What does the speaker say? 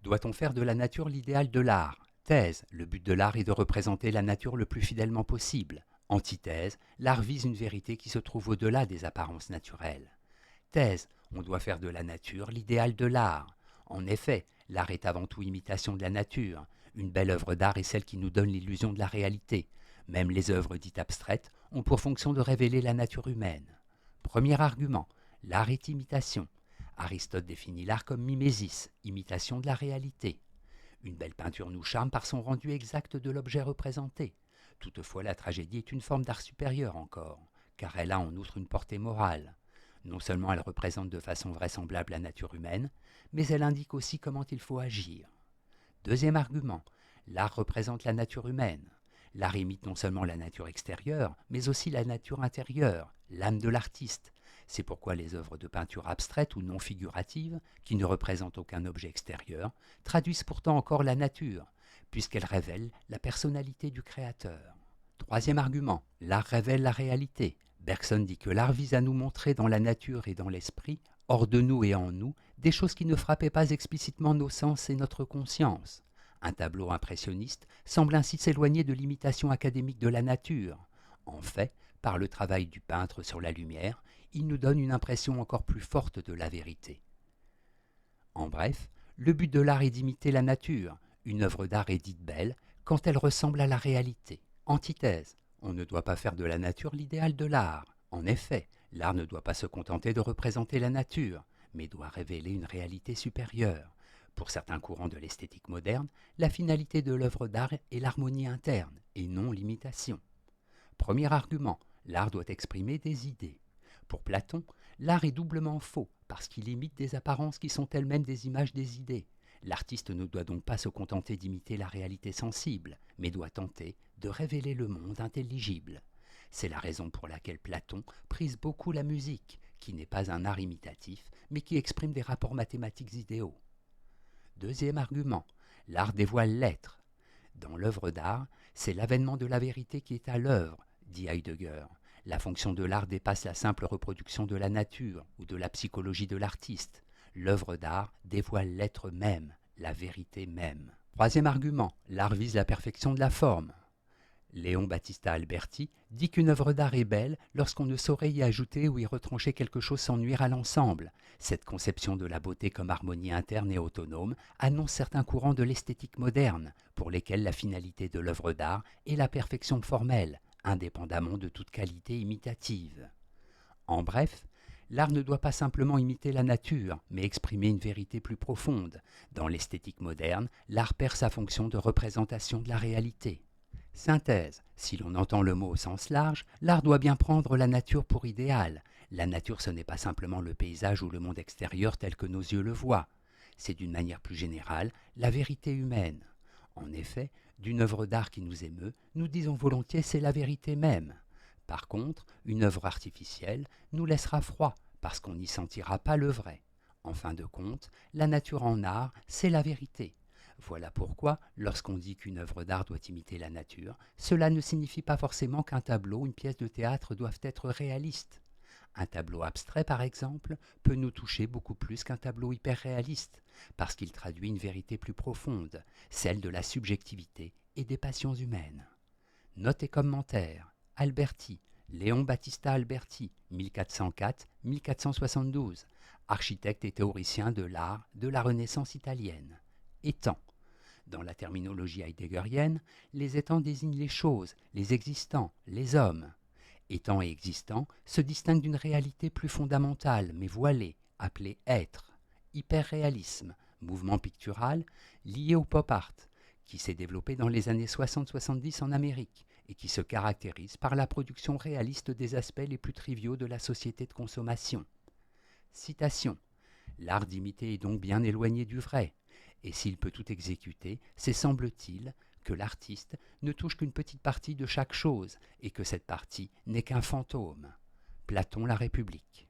Doit-on faire de la nature l'idéal de l'art? Thèse, le but de l'art est de représenter la nature le plus fidèlement possible. Antithèse, l'art vise une vérité qui se trouve au-delà des apparences naturelles. Thèse, on doit faire de la nature l'idéal de l'art. En effet, l'art est avant tout imitation de la nature. Une belle œuvre d'art est celle qui nous donne l'illusion de la réalité. Même les œuvres dites abstraites ont pour fonction de révéler la nature humaine. Premier argument, l'art est imitation. Aristote définit l'art comme mimésis, imitation de la réalité. Une belle peinture nous charme par son rendu exact de l'objet représenté. Toutefois, la tragédie est une forme d'art supérieur encore, car elle a en outre une portée morale. Non seulement elle représente de façon vraisemblable la nature humaine, mais elle indique aussi comment il faut agir. Deuxième argument, l'art représente la nature humaine. L'art imite non seulement la nature extérieure, mais aussi la nature intérieure, l'âme de l'artiste. C'est pourquoi les œuvres de peinture abstraites ou non figuratives, qui ne représentent aucun objet extérieur, traduisent pourtant encore la nature, puisqu'elles révèlent la personnalité du créateur. Troisième argument, l'art révèle la réalité. Bergson dit que l'art vise à nous montrer dans la nature et dans l'esprit, hors de nous et en nous, des choses qui ne frappaient pas explicitement nos sens et notre conscience. Un tableau impressionniste semble ainsi s'éloigner de l'imitation académique de la nature. En fait, par le travail du peintre sur la lumière, il nous donne une impression encore plus forte de la vérité. En bref, le but de l'art est d'imiter la nature. Une œuvre d'art est dite belle quand elle ressemble à la réalité. Antithèse, on ne doit pas faire de la nature l'idéal de l'art. En effet, l'art ne doit pas se contenter de représenter la nature, mais doit révéler une réalité supérieure. Pour certains courants de l'esthétique moderne, la finalité de l'œuvre d'art est l'harmonie interne, et non l'imitation. Premier argument, l'art doit exprimer des idées. Pour Platon, l'art est doublement faux, parce qu'il imite des apparences qui sont elles-mêmes des images des idées. L'artiste ne doit donc pas se contenter d'imiter la réalité sensible, mais doit tenter de révéler le monde intelligible. C'est la raison pour laquelle Platon prise beaucoup la musique, qui n'est pas un art imitatif, mais qui exprime des rapports mathématiques idéaux. Deuxième argument, l'art dévoile l'être. Dans l'œuvre d'art, c'est l'avènement de la vérité qui est à l'œuvre, dit Heidegger. La fonction de l'art dépasse la simple reproduction de la nature ou de la psychologie de l'artiste. L'œuvre d'art dévoile l'être même, la vérité même. Troisième argument, l'art vise la perfection de la forme. Léon Battista Alberti dit qu'une œuvre d'art est belle lorsqu'on ne saurait y ajouter ou y retrancher quelque chose sans nuire à l'ensemble. Cette conception de la beauté comme harmonie interne et autonome annonce certains courants de l'esthétique moderne, pour lesquels la finalité de l'œuvre d'art est la perfection formelle, indépendamment de toute qualité imitative. En bref, l'art ne doit pas simplement imiter la nature, mais exprimer une vérité plus profonde. Dans l'esthétique moderne, l'art perd sa fonction de représentation de la réalité. Synthèse. Si l'on entend le mot au sens large, l'art doit bien prendre la nature pour idéal. La nature, ce n'est pas simplement le paysage ou le monde extérieur tel que nos yeux le voient. C'est d'une manière plus générale la vérité humaine. En effet, d'une œuvre d'art qui nous émeut, nous disons volontiers c'est la vérité même. Par contre, une œuvre artificielle nous laissera froid parce qu'on n'y sentira pas le vrai. En fin de compte, la nature en art, c'est la vérité. Voilà pourquoi, lorsqu'on dit qu'une œuvre d'art doit imiter la nature, cela ne signifie pas forcément qu'un tableau ou une pièce de théâtre doivent être réalistes. Un tableau abstrait, par exemple, peut nous toucher beaucoup plus qu'un tableau hyper-réaliste, parce qu'il traduit une vérité plus profonde, celle de la subjectivité et des passions humaines. Notes et commentaires. Alberti, Léon Battista Alberti, 1404-1472, architecte et théoricien de l'art de la Renaissance italienne. Étang. Dans la terminologie heideggerienne, les étangs désignent les choses, les existants, les hommes. Étant et existant se distinguent d'une réalité plus fondamentale mais voilée, appelée être. Hyperréalisme, mouvement pictural lié au pop art, qui s'est développé dans les années 60-70 en Amérique et qui se caractérise par la production réaliste des aspects les plus triviaux de la société de consommation. Citation. L'art d'imiter est donc bien éloigné du vrai, et s'il peut tout exécuter, c'est, semble-t-il, que l'artiste ne touche qu'une petite partie de chaque chose, et que cette partie n'est qu'un fantôme. Platon, La République.